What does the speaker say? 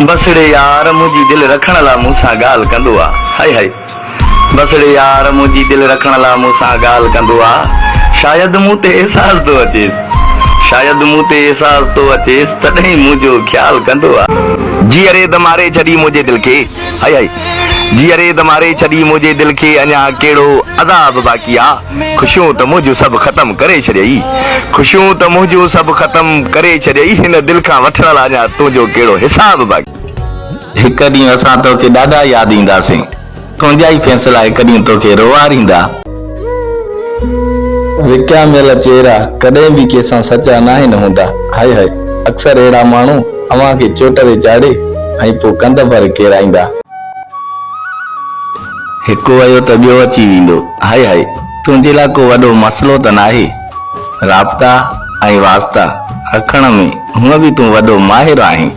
बसड़े यार मुझी दिल रखण ला मूंसां गाल कंदो आ हाय हाय बसड़े यार मुझी दिल रखण ला मूंसां गाल कंदो आ शायद मूं ते एहसास तो अचेस शायद मूं ते एहसास तो अचेस तॾहिं मुंहिंजो ख्याल कंदो आ जी अरे त मारे छॾी मुंहिंजे दिल खे हाय हाय जी अरे त मारे छॾी मुंहिंजे दिल खे अञा कहिड़ो अज़ाब बाक़ी आ खुशियूं त मुंहिंजो सभु ख़तम करे छॾियई खुशियूं त मुंहिंजो सभु ख़तम करे छॾियई हिन दिल खां वठण लाइ अञा तुंहिंजो कहिड़ो हिसाब बाक़ी हिक ॾींहुं असां तोखे ॾाढा यादि ईंदासीं तुंहिंजा ई फ़ैसिला हिक ॾींहुं तोखे रोवारींदा विकियामियल चेहरा कॾहिं बि कंहिंसां सचा नाहिन हूंदा हाय हाय अक्सर अहिड़ा माण्हू अव्हां खे चोट ते चाढ़े ऐं पोइ कंध पर केराईंदा हिकु वयो त ॿियो अची वेंदो हाय हाय तुंहिंजे लाइ को वॾो मसइलो त नाहे राब्ता ऐं वास्ता रखण में हूअं बि तूं वॾो माहिर आहीं